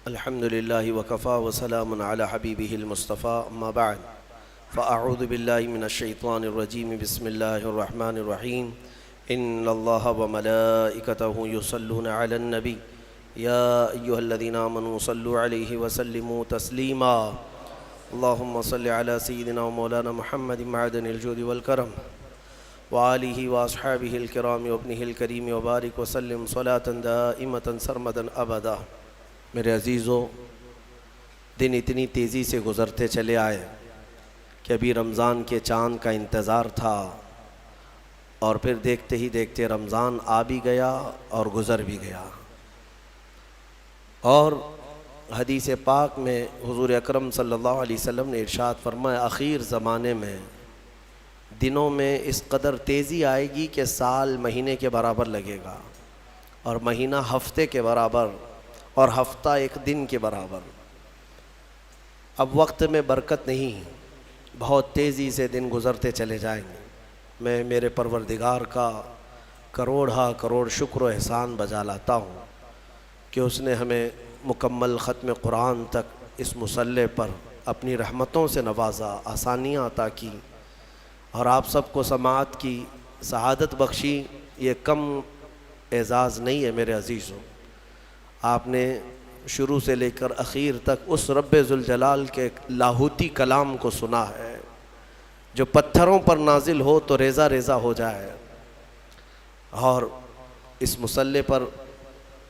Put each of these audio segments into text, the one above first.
الحمد لله وكفى وسلام على حبيبه المصطفى أما بعد فأعوذ بالله من الشيطان الرجيم بسم الله الرحمن الرحيم إن الله وملائكته يصلون على النبي يا أيها الذين آمنوا صلوا عليه وسلموا تسليما اللهم صل على سيدنا ومولانا محمد معدن الجود والكرم وآلہ وأصحابہ الکرام وابنہ الکریم وبارک وسلم صلاة دائمة سرمدا ابدا۔ میرے عزیزو، دن اتنی تیزی سے گزرتے چلے آئے کہ ابھی رمضان کے چاند کا انتظار تھا اور پھر دیکھتے ہی دیکھتے رمضان آ بھی گیا اور گزر بھی گیا۔ اور حدیث پاک میں حضور اکرم صلی اللہ علیہ وسلم نے ارشاد فرمایا، اخیر زمانے میں دنوں میں اس قدر تیزی آئے گی کہ سال مہینے کے برابر لگے گا، اور مہینہ ہفتے کے برابر، اور ہفتہ ایک دن کے برابر۔ اب وقت میں برکت نہیں، بہت تیزی سے دن گزرتے چلے جائیں گے۔ میں میرے پروردگار کا کروڑ شکر و احسان بجا لاتا ہوں کہ اس نے ہمیں مکمل ختم قرآن تک اس مصلی پر اپنی رحمتوں سے نوازا، آسانیاں عطا کی، اور آپ سب کو سماعت کی سعادت بخشی۔ یہ کم اعزاز نہیں ہے میرے عزیزوں، آپ نے شروع سے لے کر اخیر تک اس رب ذوالجلال کے لاہوتی کلام کو سنا ہے جو پتھروں پر نازل ہو تو ریزہ ریزہ ہو جائے، اور اس مصلی پر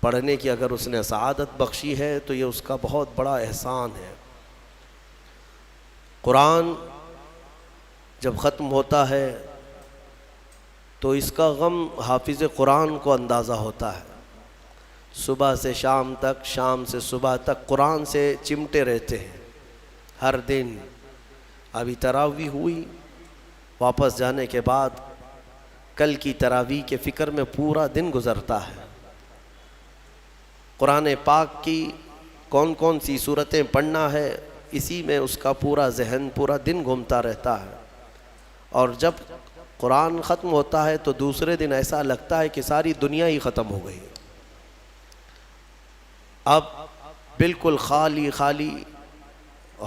پڑھنے کی اگر اس نے سعادت بخشی ہے تو یہ اس کا بہت بڑا احسان ہے۔ قرآن جب ختم ہوتا ہے تو اس کا غم حافظ قرآن کو اندازہ ہوتا ہے۔ صبح سے شام تک، شام سے صبح تک قرآن سے چمٹے رہتے ہیں ہر دن۔ ابھی تراویح ہوئی، واپس جانے کے بعد کل کی تراویح کے فکر میں پورا دن گزرتا ہے۔ قرآن پاک کی کون کون سی صورتیں پڑھنا ہے، اسی میں اس کا پورا ذہن پورا دن گھومتا رہتا ہے، اور جب قرآن ختم ہوتا ہے تو دوسرے دن ایسا لگتا ہے کہ ساری دنیا ہی ختم ہو گئی۔ اب بالکل خالی خالی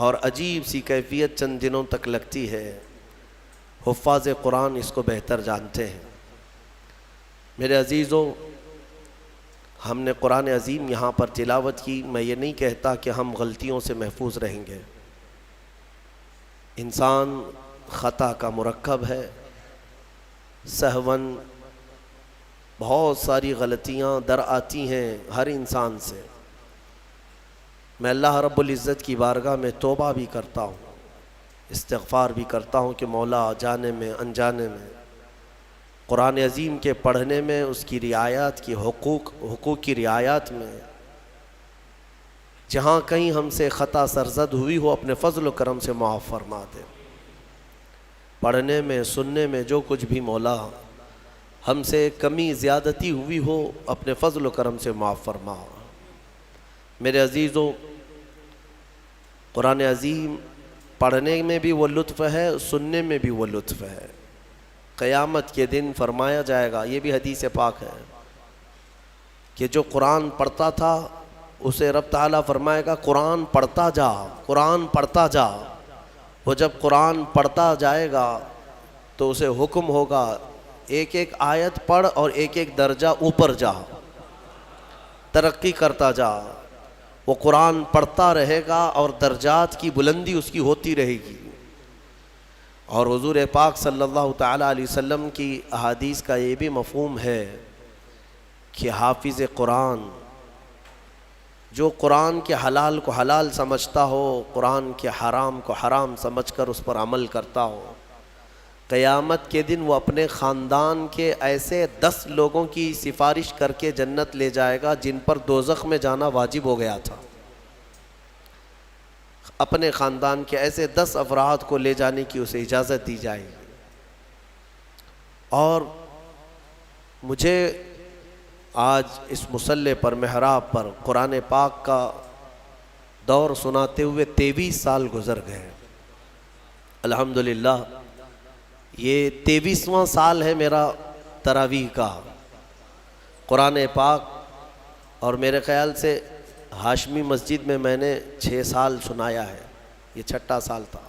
اور عجیب سی کیفیت چند دنوں تک لگتی ہے۔ حفاظ قرآن اس کو بہتر جانتے ہیں۔ میرے عزیزو، ہم نے قرآن عظیم یہاں پر تلاوت کی، میں یہ نہیں کہتا کہ ہم غلطیوں سے محفوظ رہیں گے۔ انسان خطا کا مرکب ہے، سہون بہت ساری غلطیاں در آتی ہیں ہر انسان سے۔ میں اللہ رب العزت کی بارگاہ میں توبہ بھی کرتا ہوں، استغفار بھی کرتا ہوں کہ مولا جانے میں انجانے میں قرآن عظیم کے پڑھنے میں، اس کی رعایات کی حقوق کی رعایات میں جہاں کہیں ہم سے خطا سرزد ہوئی ہو اپنے فضل و کرم سے معاف فرما دے۔ پڑھنے میں، سننے میں جو کچھ بھی مولا ہم سے کمی زیادتی ہوئی ہو اپنے فضل و کرم سے معاف فرما۔ میرے عزیزو، قرآن عظیم پڑھنے میں بھی وہ لطف ہے، سننے میں بھی وہ لطف ہے۔ قیامت کے دن فرمایا جائے گا، یہ بھی حدیث پاک ہے، کہ جو قرآن پڑھتا تھا اسے رب تعالیٰ فرمائے گا قرآن پڑھتا جا، قرآن پڑھتا جا۔ وہ جب قرآن پڑھتا جائے گا تو اسے حکم ہوگا ایک ایک آیت پڑھ اور ایک ایک درجہ اوپر جا، ترقی کرتا جا۔ وہ قرآن پڑھتا رہے گا اور درجات کی بلندی اس کی ہوتی رہے گی۔ اور حضور پاک صلی اللہ تعالیٰ علیہ وسلم کی احادیث کا یہ بھی مفہوم ہے کہ حافظ قرآن جو قرآن کے حلال کو حلال سمجھتا ہو، قرآن کے حرام کو حرام سمجھ کر اس پر عمل کرتا ہو، قیامت کے دن وہ اپنے خاندان کے ایسے 10 لوگوں کی سفارش کر کے جنت لے جائے گا جن پر دوزخ میں جانا واجب ہو گیا تھا۔ اپنے خاندان کے ایسے 10 افراد کو لے جانے کی اسے اجازت دی جائے گی۔ اور مجھے آج اس مصلی پر، محراب پر قرآن پاک کا دور سناتے ہوئے 23 سال گزر گئے۔ الحمدللہ یہ 23واں سال ہے میرا تراویح کا۔ قرآن پاک اور میرے خیال سے ہاشمی مسجد میں نے 6 سال سنایا ہے، یہ 6واں سال تھا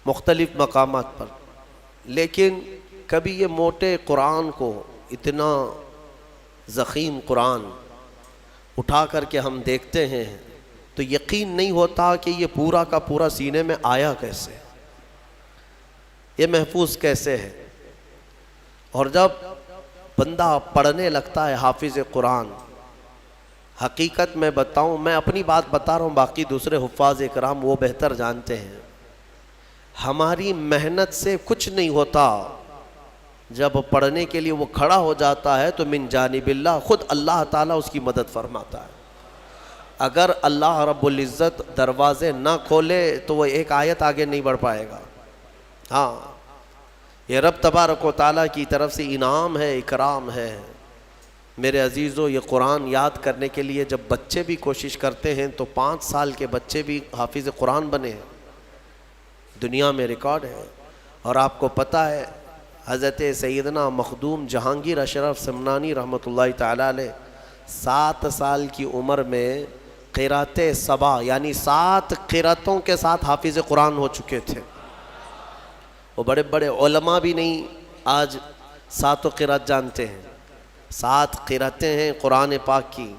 مختلف مقامات پر، لیکن کبھی یہ موٹے قرآن کو، اتنا ضخیم قرآن اٹھا کر کے ہم دیکھتے ہیں تو یقین نہیں ہوتا کہ یہ پورا کا پورا سینے میں آیا کیسے، یہ محفوظ کیسے ہے۔ اور جب بندہ پڑھنے لگتا ہے حافظ قرآن، حقیقت میں بتاؤں، میں اپنی بات بتا رہا ہوں، باقی دوسرے حفاظ کرام وہ بہتر جانتے ہیں، ہماری محنت سے کچھ نہیں ہوتا، جب پڑھنے کے لیے وہ کھڑا ہو جاتا ہے تو من جانب اللہ، خود اللہ تعالیٰ اس کی مدد فرماتا ہے۔ اگر اللہ رب العزت دروازے نہ کھولے تو وہ ایک آیت آگے نہیں بڑھ پائے گا۔ ہاں، یہ رب تبارک و تعالیٰ کی طرف سے انعام ہے، اکرام ہے۔ میرے عزیزو، یہ قرآن یاد کرنے کے لیے جب بچے بھی کوشش کرتے ہیں تو 5 سال کے بچے بھی حافظ قرآن بنے ہیں، دنیا میں ریکارڈ ہے۔ اور آپ کو پتہ ہے حضرت سیدنا مخدوم جہانگیر اشرف سمنانی رحمۃ اللہ تعالیٰ علیہ 7 سال کی عمر میں قرأت سبع یعنی 7 قرأتوں کے ساتھ حافظ قرآن ہو چکے تھے۔ وہ بڑے بڑے علماء بھی نہیں آج 7 قرأت جانتے ہیں۔ 7 قرأتیں ہیں قرآن پاک کی،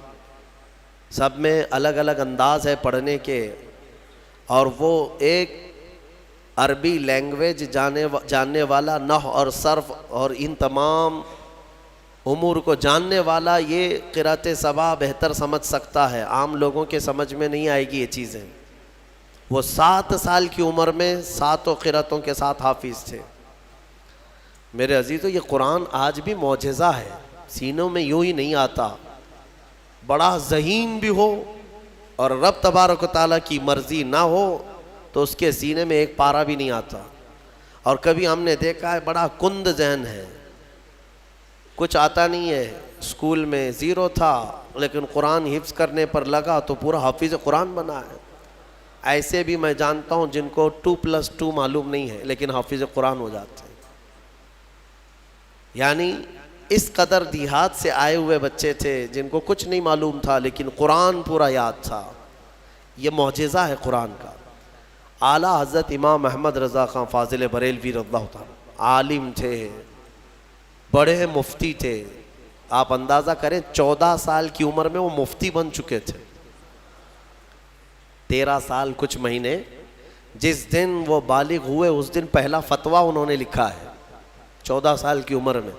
سب میں الگ الگ انداز ہے پڑھنے کے، اور وہ ایک عربی لینگویج جاننے والا، نحو اور صرف اور ان تمام امور کو جاننے والا یہ قرأت سبع بہتر سمجھ سکتا ہے، عام لوگوں کے سمجھ میں نہیں آئے گی یہ چیزیں۔ وہ 7 سال کی عمر میں 7 قرأتوں کے ساتھ حافظ تھے۔ میرے عزیزو، یہ قرآن آج بھی معجزہ ہے، سینوں میں یوں ہی نہیں آتا، بڑا ذہین بھی ہو اور رب تبارک و تعالیٰ کی مرضی نہ ہو تو اس کے سینے میں ایک پارہ بھی نہیں آتا۔ اور کبھی ہم نے دیکھا ہے بڑا کند ذہن ہے، کچھ آتا نہیں ہے، اسکول میں 0 تھا لیکن قرآن حفظ کرنے پر لگا تو پورا حافظ قرآن بنا ہے۔ ایسے بھی میں جانتا ہوں جن کو 2+2 معلوم نہیں ہے لیکن حافظ قرآن ہو جاتے ہیں۔ یعنی اس قدر دیہات سے آئے ہوئے بچے تھے جن کو کچھ نہیں معلوم تھا لیکن قرآن پورا یاد تھا۔ یہ معجزہ ہے قرآن کا۔ اعلیٰ حضرت امام احمد رضا خان فاضل بریلوی رضی اللہ تعالیٰ عالم تھے، بڑے مفتی تھے۔ آپ اندازہ کریں 14 سال کی عمر میں وہ مفتی بن چکے تھے۔ 13 سال کچھ مہینے، جس دن وہ بالغ ہوئے اس دن پہلا فتویٰ انہوں نے لکھا ہے 14 سال کی عمر میں۔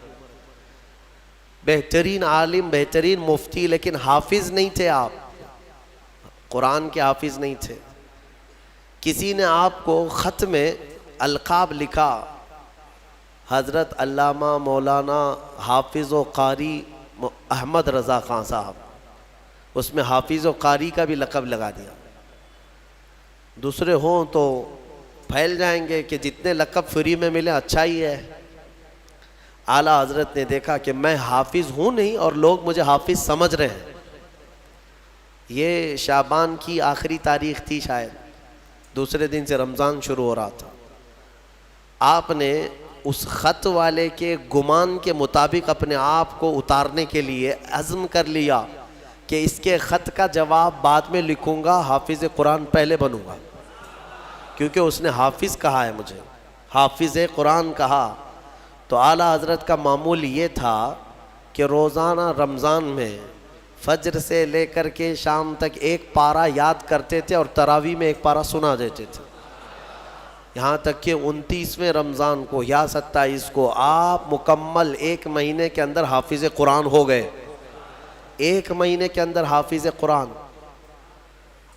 بہترین عالم، بہترین مفتی، لیکن حافظ نہیں تھے آپ، قرآن کے حافظ نہیں تھے۔ کسی نے آپ کو خط میں القاب لکھا، حضرت علامہ مولانا حافظ و قاری احمد رضا خان صاحب، اس میں حافظ و قاری کا بھی لقب لگا دیا۔ دوسرے ہوں تو پھیل جائیں گے کہ جتنے لقب فری میں ملے اچھا ہی ہے۔ اعلیٰ حضرت نے دیکھا کہ میں حافظ ہوں نہیں اور لوگ مجھے حافظ سمجھ رہے ہیں۔ یہ شعبان کی آخری تاریخ تھی، شاید دوسرے دن سے رمضان شروع ہو رہا تھا۔ آپ نے اس خط والے کے گمان کے مطابق اپنے آپ کو اتارنے کے لیے عزم کر لیا کہ اس کے خط کا جواب بعد میں لکھوں گا، حافظ قرآن پہلے بنوں گا، کیونکہ اس نے حافظ کہا ہے، مجھے حافظ قرآن کہا۔ تو اعلیٰ حضرت کا معمول یہ تھا کہ روزانہ رمضان میں فجر سے لے کر کے شام تک ایک پارہ یاد کرتے تھے اور تراویح میں ایک پارہ سنا دیتے تھے، یہاں تک کہ 29ویں رمضان کو یا 27 کو آپ مکمل 1 مہینے کے اندر حافظ قرآن ہو گئے۔ 1 مہینے کے اندر حافظ قرآن،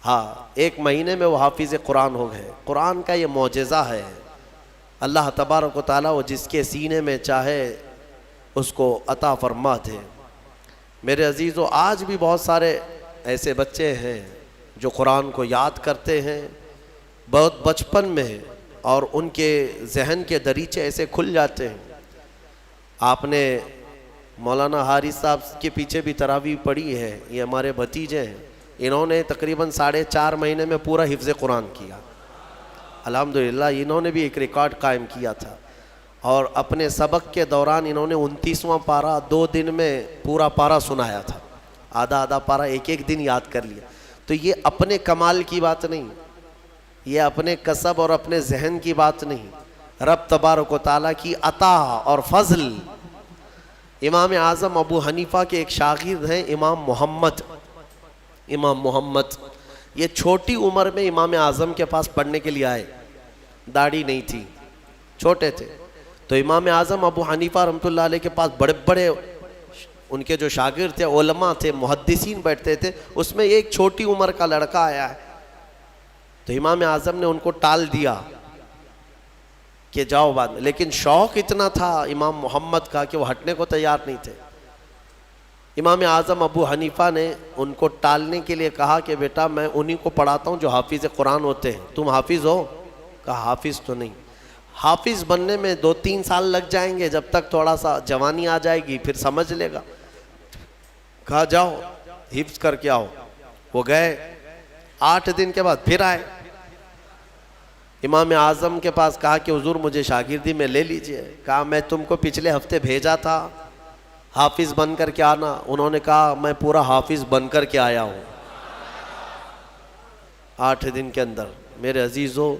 ہاں 1 مہینے میں وہ حافظ قرآن ہو گئے۔ قرآن کا یہ معجزہ ہے، اللہ تبارک و تعالیٰ وہ جس کے سینے میں چاہے اس کو عطا فرماتے۔ میرے عزیزو، آج بھی بہت سارے ایسے بچے ہیں جو قرآن کو یاد کرتے ہیں بہت بچپن میں، اور ان کے ذہن کے دریچے ایسے کھل جاتے ہیں۔ آپ نے مولانا حارث صاحب کے پیچھے بھی تراویح پڑھی ہے، یہ ہمارے بھتیجے ہیں، انہوں نے تقریباً 4.5 مہینے میں پورا حفظ قرآن کیا۔ الحمدللہ انہوں نے بھی ایک ریکارڈ قائم کیا تھا، اور اپنے سبق کے دوران انہوں نے 29واں پارہ 2 دن میں پورا پارہ سنایا تھا۔ آدھا آدھا پارہ ایک ایک دن یاد کر لیا. تو یہ اپنے کمال کی بات نہیں, یہ اپنے کسب اور اپنے ذہن کی بات نہیں, رب تبارک و تعالیٰ کی عطا اور فضل. امام اعظم ابو حنیفہ کے ایک شاگرد ہیں امام محمد. یہ چھوٹی عمر میں امام اعظم کے پاس پڑھنے کے لیے آئے, داڑھی نہیں تھی, چھوٹے تھے. تو امام اعظم ابو حنیفہ رحمۃ اللہ علیہ کے پاس بڑے بڑے ان کے جو شاگرد تھے, علماء تھے, محدثین بیٹھتے تھے, اس میں ایک چھوٹی عمر کا لڑکا آیا ہے. تو امام اعظم نے ان کو ٹال دیا کہ جاؤ بعد میں, لیکن شوق اتنا تھا امام محمد کا کہ وہ ہٹنے کو تیار نہیں تھے. امام اعظم ابو حنیفہ نے ان کو ٹالنے کے لیے کہا کہ بیٹا میں انہی کو پڑھاتا ہوں جو حافظ قرآن ہوتے ہیں, تم حافظ ہو؟ کہا حافظ تو نہیں. حافظ بننے میں 2-3 سال لگ جائیں گے, جب تک تھوڑا سا جوانی آ جائے گی پھر سمجھ لے گا. کہا جاؤ حفظ کر کے آؤ. وہ گئے, 8 دن کے بعد پھر آئے. امام اعظم کے پاس کہا کہ حضور مجھے شاگردی میں لے لیجئے. کہا میں تم کو پچھلے ہفتے بھیجا تھا حافظ بن کر کے آنا. انہوں نے کہا میں پورا حافظ بن کر کے آیا ہوں 8 دن کے اندر. میرے عزیزو,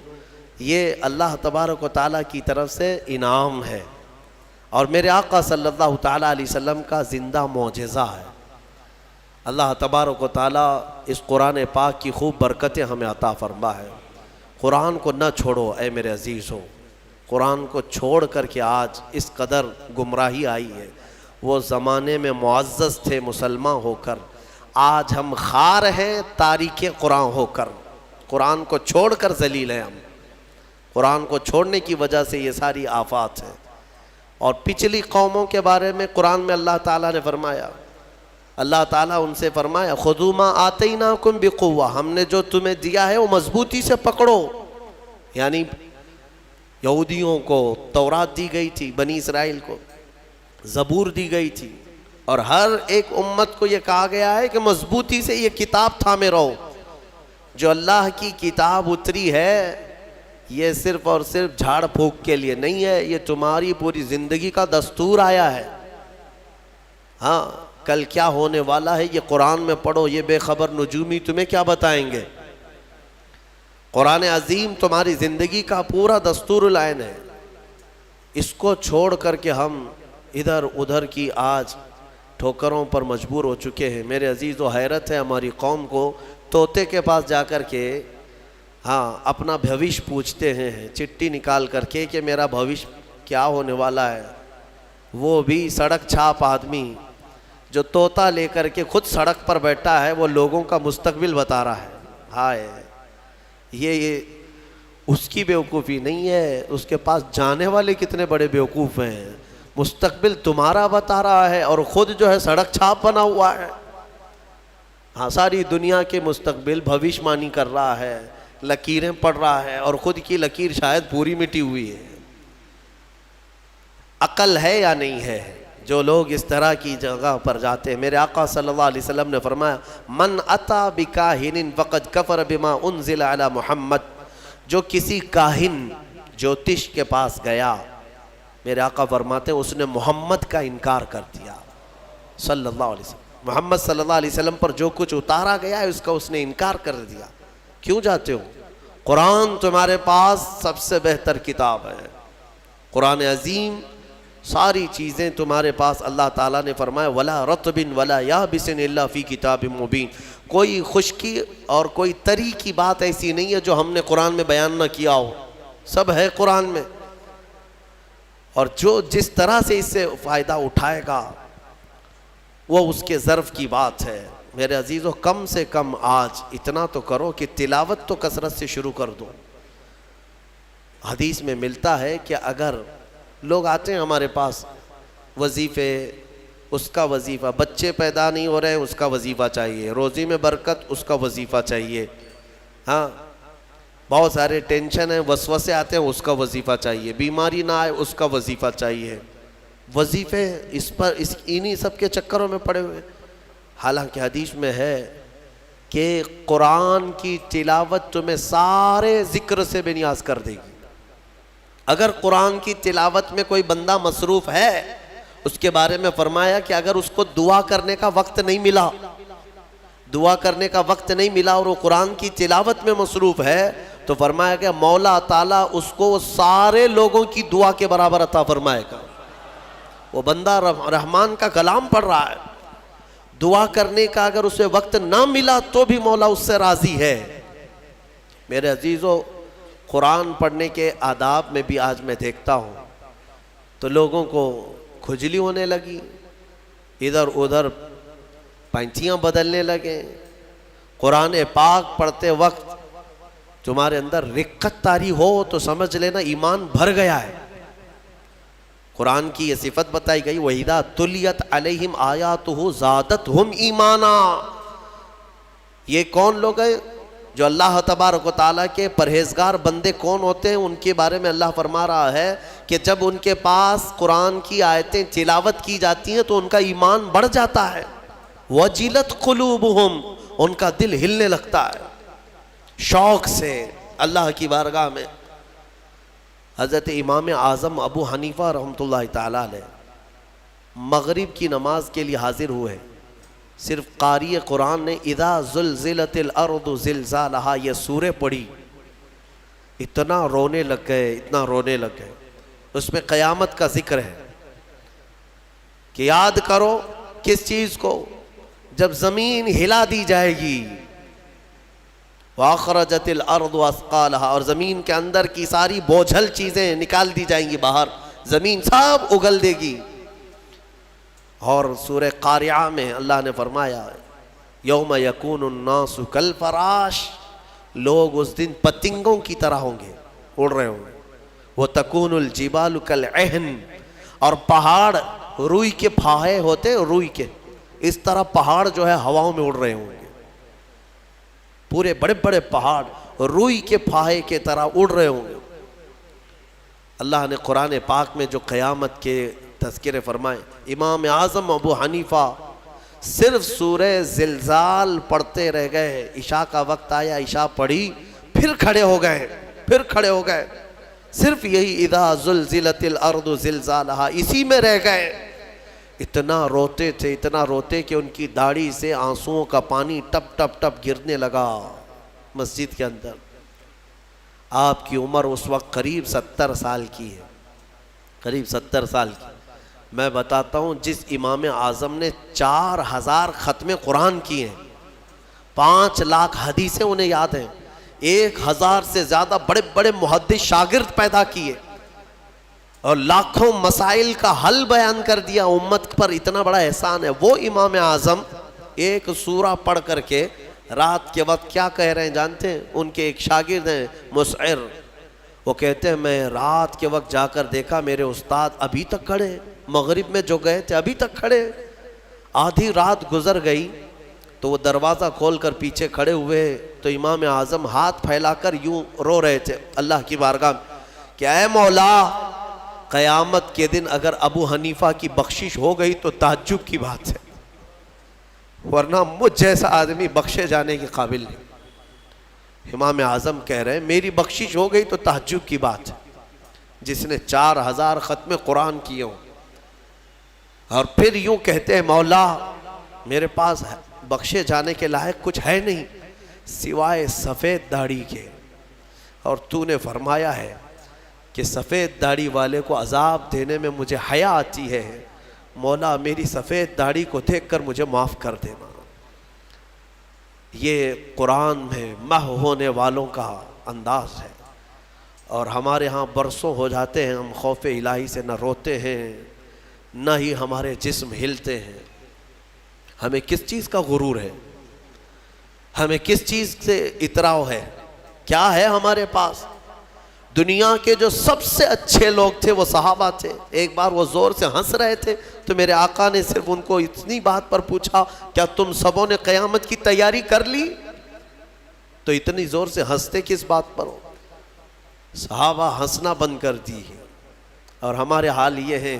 یہ اللہ تبارک و تعالیٰ کی طرف سے انعام ہے, اور میرے آقا صلی اللہ تعالیٰ علیہ وسلم کا زندہ معجزہ ہے. اللہ تبارک و تعالیٰ اس قرآن پاک کی خوب برکتیں ہمیں عطا فرما ہے. قرآن کو نہ چھوڑو اے میرے عزیزو, قرآن کو چھوڑ کر کے آج اس قدر گمراہی آئی ہے. وہ زمانے میں معزز تھے مسلمان ہو کر, آج ہم خار ہیں تاریک قرآن ہو کر. قرآن کو چھوڑ کر ذلیل ہیں ہم. قرآن کو چھوڑنے کی وجہ سے یہ ساری آفات ہیں. اور پچھلی قوموں کے بارے میں قرآن میں اللہ تعالیٰ نے فرمایا, اللہ تعالیٰ ان سے فرمایا خذوا ما آتیناکم بقوہ, ہم نے جو تمہیں دیا ہے وہ مضبوطی سے پکڑو. یعنی یہودیوں کو تورات دی گئی تھی, بنی اسرائیل کو زبور دی گئی تھی, اور ہر ایک امت کو یہ کہا گیا ہے کہ مضبوطی سے یہ کتاب تھامے رہو. جو اللہ کی کتاب اتری ہے یہ صرف اور صرف جھاڑ پھونک کے لیے نہیں ہے, یہ تمہاری پوری زندگی کا دستور آیا ہے. ہاں کل کیا ہونے والا ہے یہ قرآن میں پڑھو, یہ بے خبر نجومی تمہیں کیا بتائیں گے. قرآن عظیم تمہاری زندگی کا پورا دستور العین ہے. اس کو چھوڑ کر کے ہم ادھر ادھر کی آج ٹھوکروں پر مجبور ہو چکے ہیں. میرے عزیز و حیرت ہے ہماری قوم کو, طوطے کے پاس جا کر کے اپنا بھوش پوچھتے ہیں, چٹھی نکال کر کے کہ میرا بھوش کیا ہونے والا ہے. وہ بھی سڑک چھاپ آدمی جو طوطا لے کر کے خود سڑک پر بیٹھا ہے, وہ لوگوں کا مستقبل بتا رہا ہے. ہائے, یہ اس کی بیوقوفی نہیں ہے, اس کے پاس جانے والے کتنے بڑے بیوقوف ہیں. مستقبل تمہارا بتا رہا ہے اور خود جو ہے سڑک چھاپ بنا ہوا ہے. ہاں ساری دنیا کے مستقبل بھوشمانی کر رہا ہے, لکیریں پڑھ رہا ہے, اور خود کی لکیر شاید پوری مٹی ہوئی ہے. عقل ہے یا نہیں ہے جو لوگ اس طرح کی جگہ پر جاتے ہیں؟ میرے آقا صلی اللہ علیہ وسلم نے فرمایا من اتا بکاہن فقد کفر بما انزل علی محمد, جو کسی کاہن جوتش کے پاس گیا, میرے آقا فرماتے ہیں اس نے محمد کا انکار کر دیا صلی اللہ علیہ وسلم. محمد صلی اللہ علیہ وسلم پر جو کچھ اتارا گیا ہے اس کا اس نے انکار کر دیا. کیوں جاتے ہو؟ قرآن تمہارے پاس سب سے بہتر کتاب ہے, قرآن عظیم ساری چیزیں تمہارے پاس. اللہ تعالیٰ نے فرمایا ولا رطب ولا یابس الا فی کتاب مبین, کوئی خشکی اور کوئی تری کی بات ایسی نہیں ہے جو ہم نے قرآن میں بیان نہ کیا ہو, سب ہے قرآن میں. اور جو جس طرح سے اس سے فائدہ اٹھائے گا وہ اس کے ظرف کی بات ہے. میرے عزیزو, کم سے کم آج اتنا تو کرو کہ تلاوت تو کثرت سے شروع کر دو. حدیث میں ملتا ہے کہ اگر لوگ آتے ہیں ہمارے پاس وظیفے, اس کا وظیفہ, بچے پیدا نہیں ہو رہے ہیں اس کا وظیفہ چاہیے, روزی میں برکت اس کا وظیفہ چاہیے, ہاں بہت سارے ٹینشن ہیں, وسوسے آتے ہیں اس کا وظیفہ چاہیے, بیماری نہ آئے اس کا وظیفہ چاہیے. وظیفے اس پر انہی سب کے چکروں میں پڑے ہوئے. حالانکہ حدیث میں ہے کہ قرآن کی تلاوت تمہیں سارے ذکر سے بے نیاز کر دے گی. اگر قرآن کی تلاوت میں کوئی بندہ مصروف ہے, اس کے بارے میں فرمایا کہ اگر اس کو دعا کرنے کا وقت نہیں ملا دعا کرنے کا وقت نہیں ملا اور وہ قرآن کی تلاوت میں مصروف ہے، تو فرمایا کہ مولا تعالیٰ اس کو سارے لوگوں کی دعا کے برابر عطا فرمائے گا۔ وہ بندہ رحمان کا کلام پڑھ رہا ہے، دعا کرنے کا اگر اسے وقت نہ ملا تو بھی مولا اس سے راضی ہے۔ میرے عزیزو، قرآن پڑھنے کے آداب میں بھی آج میں دیکھتا ہوں تو لوگوں کو کھجلی ہونے لگی، ادھر ادھر پینتیاں بدلنے لگے۔ قرآن پاک پڑھتے وقت تمہارے اندر رقت طاری ہو تو سمجھ لینا ایمان بھر گیا ہے۔ قرآن کی یہ صفت بتائی گئی، وَإِذَا تُلِيَتْ عَلَيْهِمْ آيَاتُهُ زَادَتْهُمْ ایمانا۔ یہ کون لوگ ہیں جو اللہ تبارک و تعالیٰ کے پرہیزگار بندے کون ہوتے ہیں؟ ان کے بارے میں اللہ فرما رہا ہے کہ جب ان کے پاس قرآن کی آیتیں تلاوت کی جاتی ہیں تو ان کا ایمان بڑھ جاتا ہے۔ وَجِلَتْ قُلُوبُهُمْ، ان کا دل ہلنے لگتا ہے شوق سے اللہ کی بارگاہ میں۔ حضرت امام اعظم ابو حنیفہ رحمۃ اللہ تعالیٰ علیہ مغرب کی نماز کے لیے حاضر ہوئے، صرف قاری قرآن نے اذا زلزلت الارض زلزالہا یہ سورہ پڑھی، اتنا رونے لگ گئے، اتنا رونے لگ گئے۔ اس میں قیامت کا ذکر ہے کہ یاد کرو کس چیز کو؟ جب زمین ہلا دی جائے گی، وَأَخْرَجَتِ الْأَرْضُ أَثْقَالَهَا، اور زمین کے اندر کی ساری بوجھل چیزیں نکال دی جائیں گی باہر، زمین سب اگل دے گی۔ اور سورہ قاریعہ میں اللہ نے فرمایا یوم یکون الناس کالفراش، لوگ اس دن پتنگوں کی طرح ہوں گے، اڑ رہے ہوں گے۔ وَتَكُونُ الْجِبَالُ كَالْعِهْنِ، اور پہاڑ روئی کے پھاہے ہوتے، روئی کے اس طرح پہاڑ جو ہے ہواؤں میں اڑ رہے ہوں گے، پورے بڑے بڑے پہاڑ روئی کے پھاہے کے طرح اڑ رہے ہوں گے۔ اللہ نے قرآن پاک میں جو قیامت کے تذکرے فرمائے، امام اعظم ابو حنیفہ صرف سورہ زلزال پڑھتے رہ گئے، عشاء کا وقت آیا، عشاء پڑھی، پھر کھڑے ہو گئے، صرف یہی اذا زلزلت الارض زلزالہا اسی میں رہ گئے۔ اتنا روتے تھے، اتنا روتے کہ ان کی داڑھی سے آنسوؤں کا پانی ٹپ ٹپ ٹپ گرنے لگا مسجد کے اندر۔ آپ کی عمر اس وقت قریب 70 سال کی ہے، قریب 70 سال کی۔ میں بتاتا ہوں، جس امام اعظم نے 4000 ختم قرآن کیے ہیں، 5 لاکھ حدیثیں انہیں یاد ہیں، 1000 سے زیادہ بڑے بڑے محدث شاگرد پیدا کیے، اور لاکھوں مسائل کا حل بیان کر دیا، امت پر اتنا بڑا احسان ہے۔ وہ امام اعظم ایک سورہ پڑھ کر کے رات کے وقت کیا کہہ رہے ہیں جانتے ہیں؟ ان کے ایک شاگرد ہیں مسعر، وہ کہتے ہیں میں رات کے وقت جا کر دیکھا میرے استاد ابھی تک کھڑے، مغرب میں جو گئے تھے ابھی تک کھڑے۔ آدھی رات گزر گئی تو وہ دروازہ کھول کر پیچھے کھڑے ہوئے تو امام اعظم ہاتھ پھیلا کر یوں رو رہے تھے اللہ کی بارگاہ میں کہ اے مولا، قیامت کے دن اگر ابو حنیفہ کی بخشش ہو گئی تو تعجب کی بات ہے، ورنہ مجھ جیسا آدمی بخشے جانے کے قابل نہیں۔ امام اعظم کہہ رہے ہیں میری بخشش ہو گئی تو تعجب کی بات ہے، جس نے 4000 ختم قرآن کیے ہوں، اور پھر یوں کہتے ہیں مولا میرے پاس بخشے جانے کے لائق کچھ ہے نہیں سوائے سفید داڑھی کے، اور تو نے فرمایا ہے کہ سفید داڑھی والے کو عذاب دینے میں مجھے حیا آتی ہے، مولا میری سفید داڑھی کو دیکھ کر مجھے معاف کر دینا۔ یہ قرآن میں محو ہونے والوں کا انداز ہے، اور ہمارے ہاں برسوں ہو جاتے ہیں ہم خوف الہی سے نہ روتے ہیں نہ ہی ہمارے جسم ہلتے ہیں۔ ہمیں کس چیز کا غرور ہے؟ ہمیں کس چیز سے اطراء ہے؟ کیا ہے ہمارے پاس؟ دنیا کے جو سب سے اچھے لوگ تھے وہ صحابہ تھے۔ ایک بار وہ زور سے ہنس رہے تھے تو میرے آقا نے صرف ان کو اتنی بات پر پوچھا کیا تم سبوں نے قیامت کی تیاری کر لی؟ تو اتنی زور سے ہنستے کس بات پر ہو؟ صحابہ ہنسنا بند کر دی ہے، اور ہمارے حال یہ ہے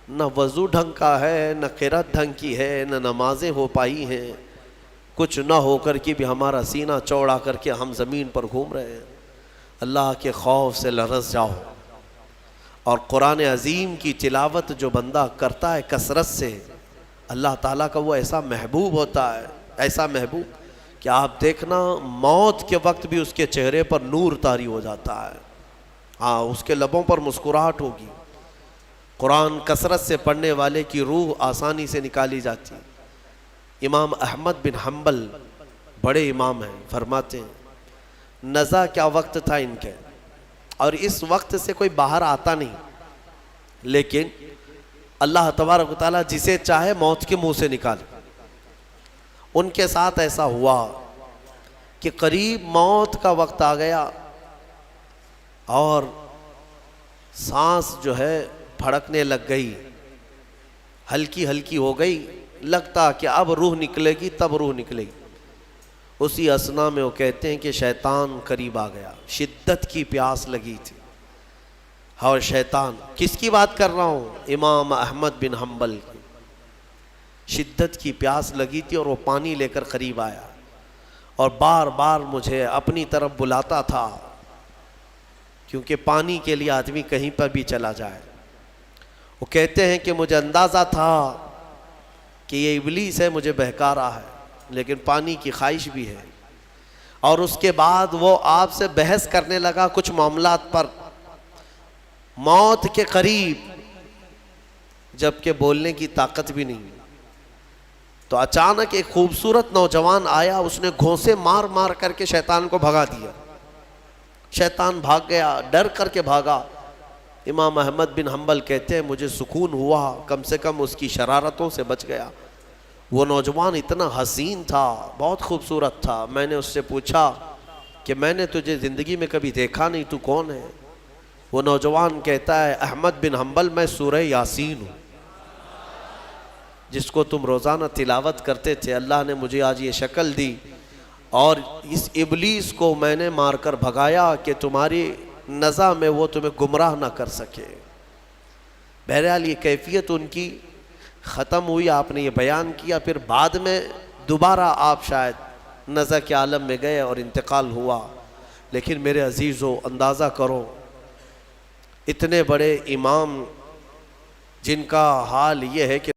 نہ وضو ڈھنگ کا ہے، نہ قرات ڈھنگ کی ہے، نہ نمازیں ہو پائی ہیں، کچھ نہ ہو کر کے بھی ہمارا سینہ چوڑا کر کے ہم زمین پر گھوم رہے ہیں۔ اللہ کے خوف سے لرز جاؤ، اور قرآن عظیم کی تلاوت جو بندہ کرتا ہے کثرت سے، اللہ تعالیٰ کا وہ ایسا محبوب ہوتا ہے، ایسا محبوب کہ آپ دیکھنا موت کے وقت بھی اس کے چہرے پر نور طاری ہو جاتا ہے. ہاں اس کے لبوں پر مسکراہٹ ہوگی. قرآن کثرت سے پڑھنے والے کی روح آسانی سے نکالی جاتی. امام احمد بن حنبل بڑے امام ہیں، فرماتے ہیں نزا کیا وقت تھا ان کے، اور اس وقت سے کوئی باہر آتا نہیں، لیکن اللہ تبارک و تعالیٰ جسے چاہے موت کے منہ سے نکالے. ان کے ساتھ ایسا ہوا کہ قریب موت کا وقت آ گیا اور سانس جو ہے پھڑکنے لگ گئی، ہلکی ہلکی ہو گئی، لگتا کہ اب روح نکلے گی، تب روح نکلے گی. اسی اثنا میں وہ کہتے ہیں کہ شیطان قریب آ گیا، شدت کی پیاس لگی تھی. اور شیطان، کس کی بات کر رہا ہوں؟ امام احمد بن حنبل کی. شدت کی پیاس لگی تھی اور وہ پانی لے کر قریب آیا اور بار بار مجھے اپنی طرف بلاتا تھا، کیونکہ پانی کے لیے آدمی کہیں پر بھی چلا جائے. وہ کہتے ہیں کہ مجھے اندازہ تھا کہ یہ ابلیس ہے، مجھے بہکا رہا ہے، لیکن پانی کی خواہش بھی ہے. اور اس کے بعد وہ آپ سے بحث کرنے لگا کچھ معاملات پر، موت کے قریب، جبکہ بولنے کی طاقت بھی نہیں. تو اچانک ایک خوبصورت نوجوان آیا، اس نے گھونسے مار مار کر کے شیطان کو بھگا دیا. شیطان بھاگ گیا، ڈر کر کے بھاگا. امام احمد بن حنبل کہتے ہیں مجھے سکون ہوا، کم سے کم اس کی شرارتوں سے بچ گیا. وہ نوجوان اتنا حسین تھا، بہت خوبصورت تھا. میں نے اس سے پوچھا کہ میں نے تجھے زندگی میں کبھی دیکھا نہیں، تو کون ہے؟ وہ نوجوان کہتا ہے احمد بن حنبل، میں سورہ یاسین ہوں، جس کو تم روزانہ تلاوت کرتے تھے. اللہ نے مجھے آج یہ شکل دی اور اس ابلیس کو میں نے مار کر بھگایا کہ تمہاری نزا میں وہ تمہیں گمراہ نہ کر سکے. بہرحال یہ کیفیت ان کی ختم ہوئی، آپ نے یہ بیان کیا. پھر بعد میں دوبارہ آپ شاید نزا کے عالم میں گئے اور انتقال ہوا. لیکن میرے عزیزو، اندازہ کرو اتنے بڑے امام جن کا حال یہ ہے کہ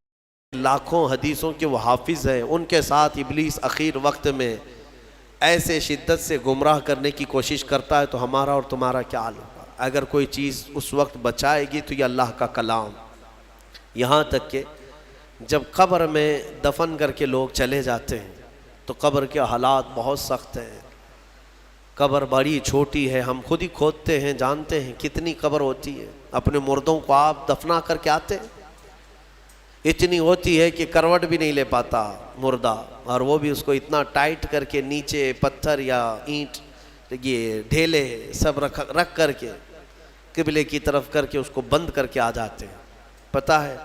لاکھوں حدیثوں کے وہ حافظ ہیں، ان کے ساتھ ابلیس اخیر وقت میں ایسے شدت سے گمراہ کرنے کی کوشش کرتا ہے، تو ہمارا اور تمہارا کیا حال ہوگا؟ اگر کوئی چیز اس وقت بچائے گی تو یہ اللہ کا کلام. یہاں تک کہ جب قبر میں دفن کر کے لوگ چلے جاتے ہیں تو قبر کے حالات بہت سخت ہیں. قبر بڑی چھوٹی ہے، ہم خود ہی کھودتے ہیں، جانتے ہیں کتنی قبر ہوتی ہے. اپنے مردوں کو آپ دفنا کر کے آتے ہیں، اتنی ہوتی ہے کہ کروٹ بھی نہیں لے پاتا مردہ، اور وہ بھی اس کو اتنا ٹائٹ کر کے نیچے پتھر یا اینٹ، یہ ڈھیلے سب رکھ کر کے قبلے کی طرف کر کے اس کو بند کر کے آ جاتے ہیں. پتہ ہے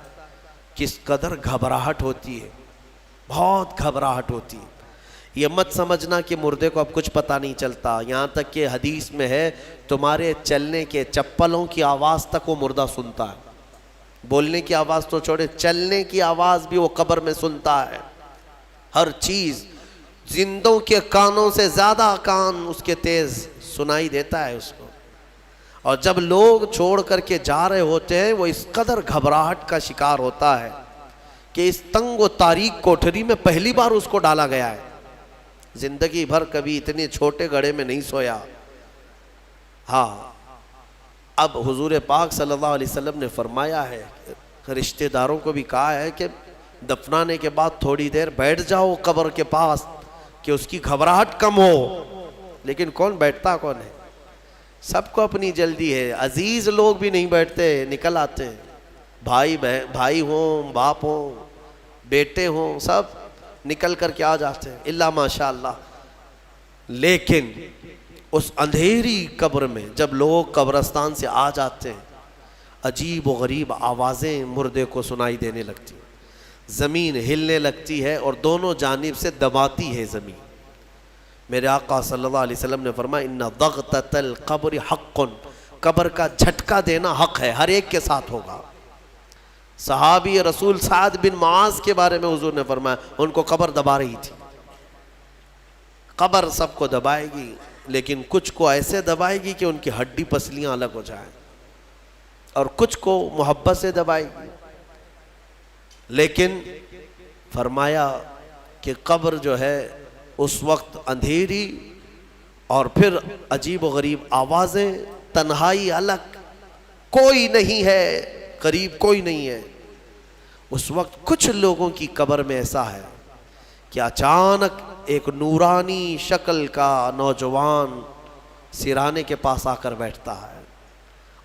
کس قدر گھبراہٹ ہوتی ہے، بہت گھبراہٹ ہوتی ہے. یہ مت سمجھنا کہ مردے کو اب کچھ پتہ نہیں چلتا. یہاں تک کہ حدیث میں ہے تمہارے چلنے کے چپلوں کی آواز تک وہ مردہ سنتا ہے. بولنے کی آواز تو چھوڑے، چلنے کی آواز بھی وہ قبر میں سنتا ہے. ہر چیز زندوں کے کانوں سے زیادہ کان اس کے تیز سنائی دیتا ہے اس کو. اور جب لوگ چھوڑ کر کے جا رہے ہوتے ہیں، وہ اس قدر گھبراہٹ کا شکار ہوتا ہے کہ اس تنگ و تاریک کوٹھری میں پہلی بار اس کو ڈالا گیا ہے. زندگی بھر کبھی اتنے چھوٹے گڑھے میں نہیں سویا. ہاں، اب حضور پاک صلی اللہ علیہ وسلم نے فرمایا ہے، رشتہ داروں کو بھی کہا ہے کہ دفنانے کے بعد تھوڑی دیر بیٹھ جاؤ قبر کے پاس کہ اس کی گھبراہٹ کم ہو. لیکن کون بیٹھتا کون ہے؟ سب کو اپنی جلدی ہے. عزیز لوگ بھی نہیں بیٹھتے، نکل آتے ہیں. بھائی ہوں، باپ ہوں، بیٹے ہوں، سب نکل کر کے آ جاتے ہیں، الا ماشاء اللہ. لیکن اس اندھیری قبر میں جب لوگ قبرستان سے آ جاتے ہیں، عجیب و غریب آوازیں مردے کو سنائی دینے لگتی ہیں. زمین ہلنے لگتی ہے اور دونوں جانب سے دباتی ہے زمین. میرے آقا صلی اللہ علیہ وسلم نے فرمایا ان ضغطۃ القبر حق، قبر کا جھٹکا دینا حق ہے، ہر ایک کے ساتھ ہوگا. صحابی رسول سعد بن معاذ کے بارے میں حضور نے فرمایا ان کو قبر دبا رہی تھی. قبر سب کو دبائے گی، لیکن کچھ کو ایسے دبائے گی کہ ان کی ہڈی پسلیاں الگ ہو جائیں، اور کچھ کو محبت سے دبائے گی. لیکن فرمایا کہ قبر جو ہے اس وقت اندھیری اور پھر عجیب و غریب آوازیں، تنہائی الگ، کوئی نہیں ہے قریب، کوئی نہیں ہے۔ اس وقت کچھ لوگوں کی قبر میں ایسا ہے کہ اچانک ایک نورانی شکل کا نوجوان سرانے کے پاس آ کر بیٹھتا ہے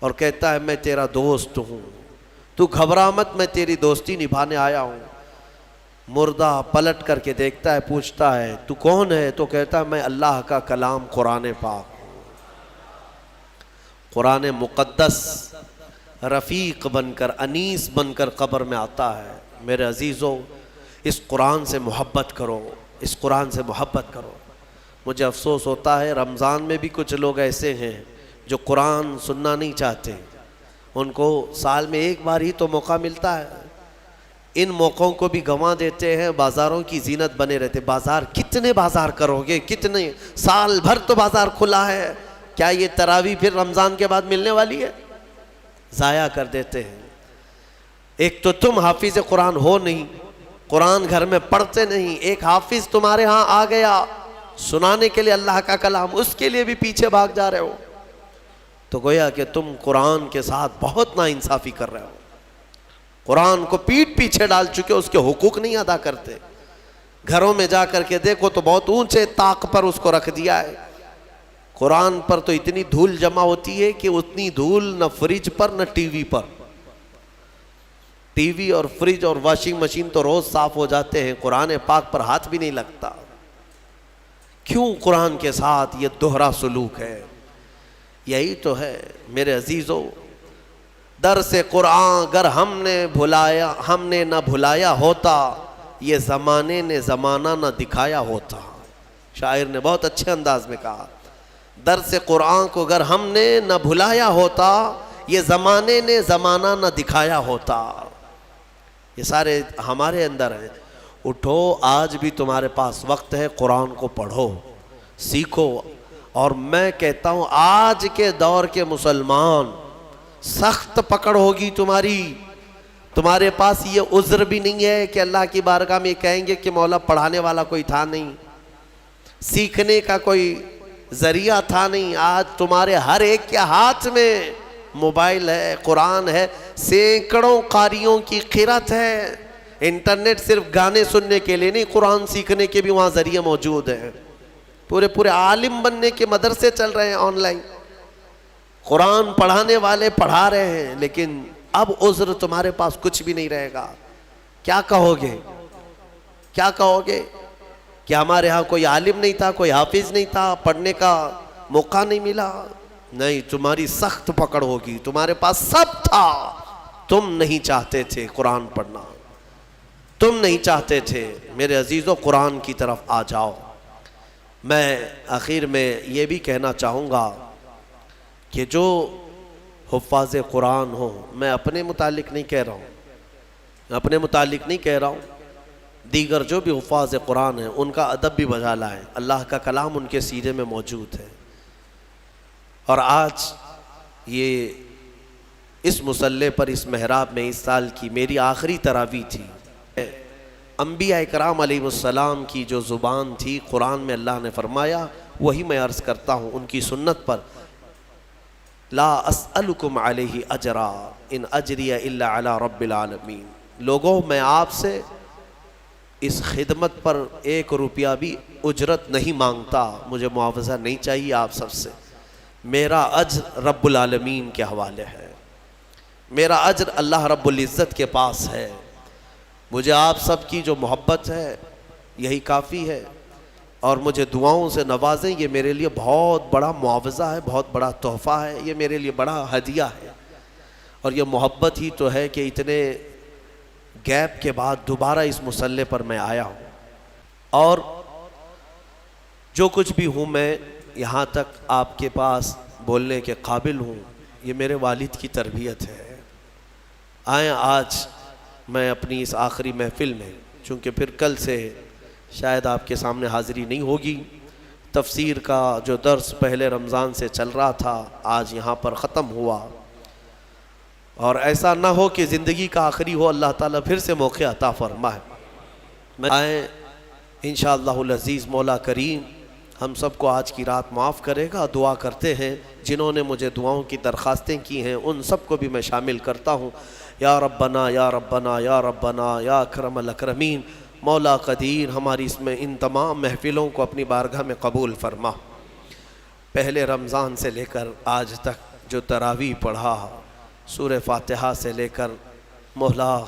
اور کہتا ہے میں تیرا دوست ہوں، تو گھبرا مت، میں تیری دوستی نبھانے آیا ہوں۔ مردہ پلٹ کر کے دیکھتا ہے، پوچھتا ہے تو کون ہے؟ تو کہتا ہے میں اللہ کا کلام قرآن پاک ہوں۔ قرآن مقدس رفیق بن کر، انیس بن کر قبر میں آتا ہے۔ میرے عزیزو، اس قرآن سے محبت کرو، اس قرآن سے محبت کرو۔ مجھے افسوس ہوتا ہے رمضان میں بھی کچھ لوگ ایسے ہیں جو قرآن سننا نہیں چاہتے، ان کو سال میں ایک بار ہی تو موقع ملتا ہے، ان موقعوں کو بھی گنوا دیتے ہیں، بازاروں کی زینت بنے رہتے۔ بازار کتنے بازار کرو گے؟ کتنے؟ سال بھر تو بازار کھلا ہے، کیا یہ تراویح پھر رمضان کے بعد ملنے والی ہے؟ ضائع کر دیتے ہیں۔ ایک تو تم حافظ قرآن ہو نہیں، قرآن گھر میں پڑھتے نہیں، ایک حافظ تمہارے ہاں آ گیا سنانے کے لیے اللہ کا کلام، اس کے لیے بھی پیچھے بھاگ جا رہے ہو، تو گویا کہ تم قرآن کے ساتھ بہت ناانصافی کر رہے ہو۔ قرآن کو پیٹ پیچھے ڈال چکے، اس کے حقوق نہیں ادا کرتے۔ گھروں میں جا کر کے دیکھو تو بہت اونچے طاق پر اس کو رکھ دیا ہے۔ قرآن پر تو اتنی دھول جمع ہوتی ہے کہ اتنی دھول نہ فریج پر نہ ٹی وی پر۔ ٹی وی اور فریج اور واشنگ مشین تو روز صاف ہو جاتے ہیں، قرآن پاک پر ہاتھ بھی نہیں لگتا۔ کیوں قرآن کے ساتھ یہ دوہرا سلوک ہے؟ یہی تو ہے میرے عزیزو، درس قرآن اگر ہم نے نہ بھلایا ہوتا، یہ زمانے نے زمانہ نہ دکھایا ہوتا۔ شاعر نے بہت اچھے انداز میں کہا، درس قرآن کو اگر ہم نے نہ بھلایا ہوتا، یہ زمانے نے زمانہ نہ دکھایا ہوتا۔ یہ سارے ہمارے اندر ہیں۔ اٹھو، آج بھی تمہارے پاس وقت ہے، قرآن کو پڑھو، سیکھو۔ اور میں کہتا ہوں آج کے دور کے مسلمان، سخت پکڑ ہوگی تمہاری، تمہارے پاس یہ عذر بھی نہیں ہے کہ اللہ کی بارگاہ میں کہیں گے کہ مولا پڑھانے والا کوئی تھا نہیں، سیکھنے کا کوئی ذریعہ تھا نہیں۔ آج تمہارے ہر ایک کے ہاتھ میں موبائل ہے، قرآن ہے، سینکڑوں قاریوں کی قرت ہے۔ انٹرنیٹ صرف گانے سننے کے لیے نہیں، قرآن سیکھنے کے بھی وہاں ذریعے موجود ہیں۔ پورے عالم بننے کے مدرسے چل رہے ہیں آن لائن، قرآن پڑھانے والے پڑھا رہے ہیں، لیکن اب عذر تمہارے پاس کچھ بھی نہیں رہے گا۔ کیا کہو گے؟ کیا کہو گے کہ ہمارے ہاں کوئی عالم نہیں تھا، کوئی حافظ نہیں تھا، پڑھنے کا موقع نہیں ملا؟ نہیں، تمہاری سخت پکڑ ہوگی، تمہارے پاس سب تھا، تم نہیں چاہتے تھے قرآن پڑھنا، تم نہیں چاہتے تھے۔ میرے عزیزو، قرآن کی طرف آ جاؤ۔ میں آخر میں یہ بھی کہنا چاہوں گا کہ جو حفاظ قرآن ہوں، میں اپنے متعلق نہیں کہہ رہا ہوں، اپنے متعلق نہیں کہہ رہا ہوں، دیگر جو بھی حفاظ قرآن ہیں ان کا ادب بھی بجا لائیں۔ اللہ کا کلام ان کے سینے میں موجود ہے۔ اور آج یہ اس مصلی پر، اس محراب میں، اس سال کی میری آخری تراویح تھی۔ انبیاء اکرام علیہ السلام کی جو زبان تھی، قرآن میں اللہ نے فرمایا، وہی میں عرض کرتا ہوں ان کی سنت پر۔ لا اسألکم علیہ اجرا ان اجری الا علی رب العالمین۔ لوگوں، میں آپ سے اس خدمت پر 1 روپیہ بھی اجرت نہیں مانگتا، مجھے معاوضہ نہیں چاہیے آپ سب سے۔ میرا اجر رب العالمین کے حوالے ہے، میرا اجر اللہ رب العزت کے پاس ہے۔ مجھے آپ سب کی جو محبت ہے یہی کافی ہے، اور مجھے دعاؤں سے نوازیں، یہ میرے لیے بہت بڑا معاوضہ ہے، بہت بڑا تحفہ ہے، یہ میرے لیے بڑا ہدیہ ہے۔ اور یہ محبت ہی تو ہے کہ اتنے گیپ کے بعد دوبارہ اس مصلی پر میں آیا ہوں، اور جو کچھ بھی ہوں میں یہاں تک آپ کے پاس بولنے کے قابل ہوں، یہ میرے والد کی تربیت ہے۔ آئیں، آج میں اپنی اس آخری محفل میں، چونکہ پھر کل سے شاید آپ کے سامنے حاضری نہیں ہوگی، تفسیر کا جو درس پہلے رمضان سے چل رہا تھا آج یہاں پر ختم ہوا، اور ایسا نہ ہو کہ زندگی کا آخری ہو، اللہ تعالیٰ پھر سے موقع عطا فرمائے۔ آئیں انشاءاللہ العزیز مولا کریم ہم سب کو آج کی رات معاف کرے گا۔ دعا کرتے ہیں جنہوں نے مجھے دعاؤں کی درخواستیں کی ہیں ان سب کو بھی میں شامل کرتا ہوں۔ یا ربنا یا ربنا یا ربنا یا اکرم الاکرمین، مولا قدیر ہماری اس میں ان تمام محفلوں کو اپنی بارگاہ میں قبول فرما۔ پہلے رمضان سے لے کر آج تک جو تراویح پڑھا، سورہ فاتحہ سے لے کر مولا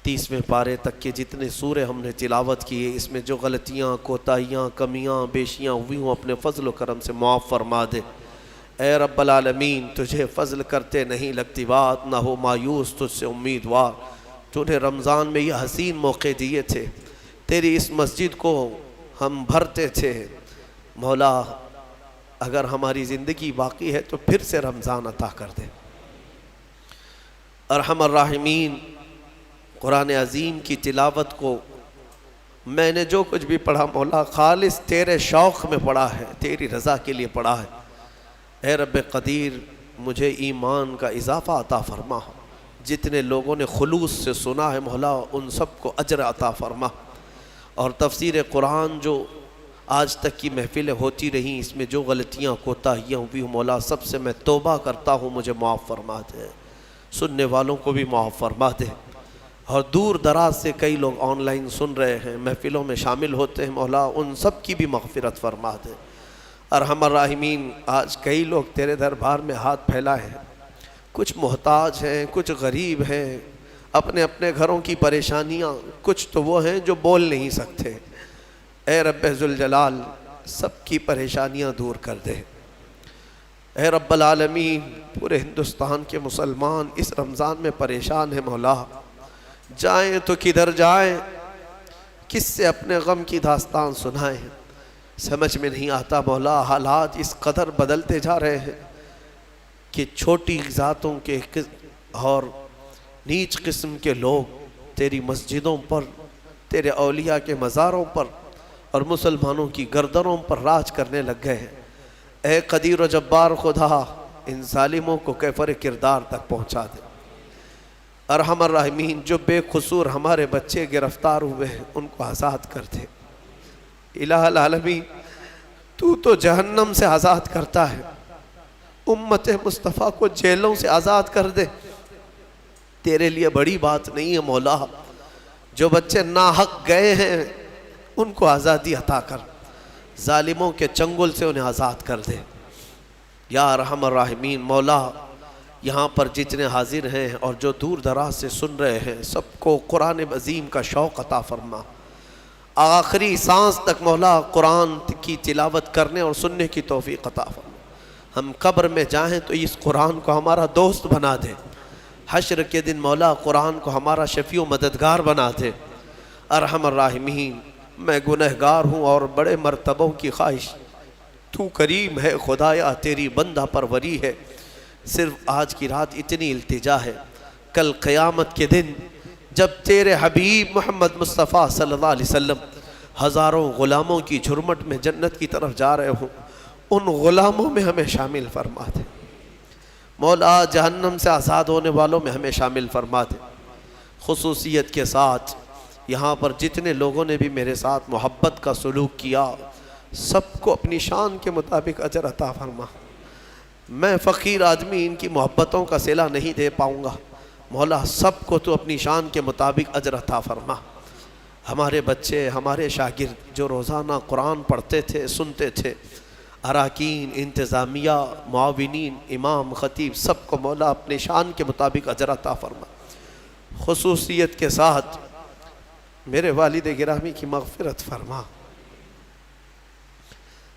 30ویں پارے تک کے جتنے سورے ہم نے تلاوت کیے، اس میں جو غلطیاں، کوتاہیاں، کمیاں، بیشیاں ہوئی ہوں اپنے فضل و کرم سے معاف فرما دے۔ اے رب العالمین، تجھے فضل کرتے نہیں لگتی بات، نہ ہو مایوس تجھ سے امیدوار۔ تو نے رمضان میں یہ حسین موقع دیے تھے، تیری اس مسجد کو ہم بھرتے تھے۔ مولا اگر ہماری زندگی باقی ہے تو پھر سے رمضان عطا کر دے۔ ارحم الراحمین، قرآن عظیم کی تلاوت کو میں نے جو کچھ بھی پڑھا مولا خالص تیرے شوق میں پڑھا ہے، تیری رضا کے لیے پڑھا ہے۔ اے رب قدیر مجھے ایمان کا اضافہ عطا فرما، جتنے لوگوں نے خلوص سے سنا ہے مولا ان سب کو اجر عطا فرما۔ اور تفسیر قرآن جو آج تک کی محفلیں ہوتی رہیں، اس میں جو غلطیاں کوتاہیاں ہوئی ہوں مولا سب سے میں توبہ کرتا ہوں، مجھے معاف فرما دے۔ سننے والوں کو بھی معاف فرما دے، اور دور دراز سے کئی لوگ آن لائن سن رہے ہیں، محفلوں میں شامل ہوتے ہیں مولا ان سب کی بھی مغفرت فرما دے۔ ارحم الراحمین، آج کئی لوگ تیرے دربار میں ہاتھ پھیلائے ہیں، کچھ محتاج ہیں، کچھ غریب ہیں، اپنے اپنے گھروں کی پریشانیاں، کچھ تو وہ ہیں جو بول نہیں سکتے۔ اے رب ذوالجلال سب کی پریشانیاں دور کر دے۔ اے رب العالمین، پورے ہندوستان کے مسلمان اس رمضان میں پریشان ہیں مولا، جائیں تو کدھر جائیں، کس سے اپنے غم کی داستان سنائیں، سمجھ میں نہیں آتا مولا۔ حالات اس قدر بدلتے جا رہے ہیں کہ چھوٹی ذاتوں کے اور نیچ قسم کے لوگ تیری مسجدوں پر، تیرے اولیاء کے مزاروں پر اور مسلمانوں کی گردنوں پر راج کرنے لگ گئے ہیں۔ اے قدیر و جبار خدا، ان ظالموں کو کیفر کردار تک پہنچا دے۔ ارحم الراحمین، جو بے قصور ہمارے بچے گرفتار ہوئے ہیں ان کو آزاد کر دے۔ الہ العالمین، تو جہنم سے آزاد کرتا ہے، امت مصطفیٰ کو جیلوں سے آزاد کر دے۔ تیرے لیے بڑی بات نہیں ہے مولا۔ جو بچے ناحق گئے ہیں ان کو آزادی عطا کر، ظالموں کے چنگل سے انہیں آزاد کر دے۔ یا ارحم الراحمین، مولا یہاں پر جتنے حاضر ہیں اور جو دور دراز سے سن رہے ہیں سب کو قرآن عظیم کا شوق عطا فرما۔ آخری سانس تک مولا قرآن کی تلاوت کرنے اور سننے کی توفیق عطا فرما۔ ہم قبر میں جائیں تو اس قرآن کو ہمارا دوست بنا دے، حشر کے دن مولا قرآن کو ہمارا شفیع و مددگار بنا دے۔ ارحم الراحمین، میں گنہگار ہوں اور بڑے مرتبوں کی خواہش، تو کریم ہے خدایا، تیری بندہ پروری ہے۔ صرف آج کی رات اتنی التجا ہے، کل قیامت کے دن جب تیرے حبیب محمد مصطفیٰ صلی اللہ علیہ وسلم ہزاروں غلاموں کی جھرمٹ میں جنت کی طرف جا رہے ہوں، ان غلاموں میں ہمیں شامل فرما دے مولا۔ جہنم سے آزاد ہونے والوں میں ہمیں شامل فرما دے۔ خصوصیت کے ساتھ یہاں پر جتنے لوگوں نے بھی میرے ساتھ محبت کا سلوک کیا سب کو اپنی شان کے مطابق اجر عطا فرما۔ میں فقیر آدمی ان کی محبتوں کا صلہ نہیں دے پاؤں گا مولا، سب کو تو اپنی شان کے مطابق اجر عطا فرما۔ ہمارے بچے، ہمارے شاگرد جو روزانہ قرآن پڑھتے تھے، سنتے تھے، اراکین، انتظامیہ، معاونین، امام، خطیب، سب کو مولا اپنے شان کے مطابق اجر عطا فرما۔ خصوصیت کے ساتھ میرے والد گرامی کی مغفرت فرما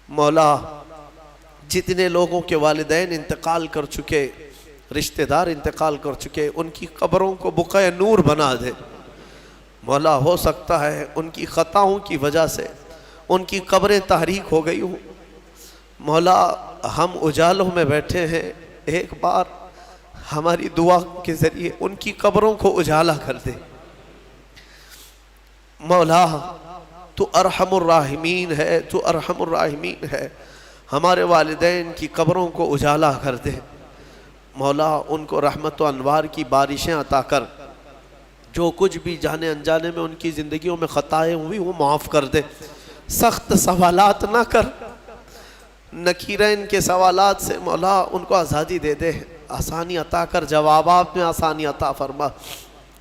مولا۔ جتنے لوگوں کے والدین انتقال کر چکے، رشتہ دار انتقال کر چکے، ان کی قبروں کو بقعہ نور بنا دے مولا۔ ہو سکتا ہے ان کی خطاؤں کی وجہ سے ان کی قبریں تحریک ہو گئی ہوں مولا۔ ہم اجالوں میں بیٹھے ہیں، ایک بار ہماری دعا کے ذریعے ان کی قبروں کو اجالا کر دے مولا۔ تو ارحم الراحمین ہے، تو ارحم الراحمین ہے۔ ہمارے والدین کی قبروں کو اجالا کر دے مولا، ان کو رحمت و انوار کی بارشیں عطا کر۔ جو کچھ بھی جانے انجانے میں ان کی زندگیوں میں خطائیں ہوئی وہ معاف کر دے، سخت سوالات نہ کر، نکیرین کے سوالات سے مولا ان کو آزادی دے دے، آسانی عطا کر، جوابات میں آسانی عطا فرما،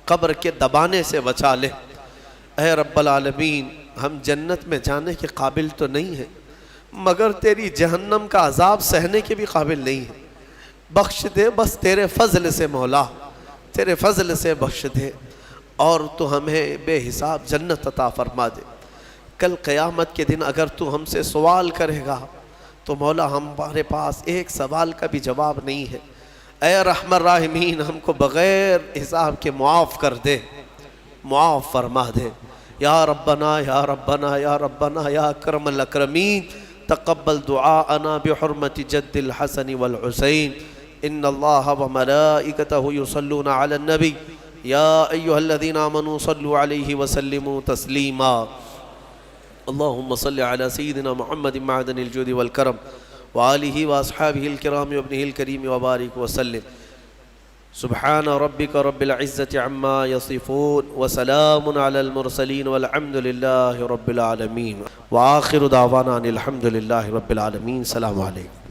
قبر کے دبانے سے بچا لے۔ اے رب العالمین، ہم جنت میں جانے کے قابل تو نہیں ہیں، مگر تیری جہنم کا عذاب سہنے کے بھی قابل نہیں ہیں، بخش دے بس تیرے فضل سے مولا، تیرے فضل سے بخش دے، اور تو ہمیں بے حساب جنت عطا فرما دے۔ کل قیامت کے دن اگر تو ہم سے سوال کرے گا تو مولا ہمارے پاس ایک سوال کا بھی جواب نہیں ہے۔ اے رحم الراحمین، ہم کو بغیر حساب کے معاف کر دے، معاف فرما دے۔ یا ربنا یا ربنا یا ربنا یا اکرم الاکرمین، تقبل دعاءنا بحرمت جد الحسن والحسین۔ ان اللہ وملائکتہ یصلون علی النبی یا ایہا الذین آمنوا صلوا علیہ وسلموا تسلیما۔ اللہم صل علی سیدنا محمد معدن الجود والکرم وآلہ واصحابہ الکرام وابنہ الکریم وبارک وسلم۔ سبحان ربک رب العزت عما یصفون وسلام علی المرسلین والحمد للہ رب العالمین، وآخر دعوانا ان الحمد للہ رب العالمین۔ السلام علیکم۔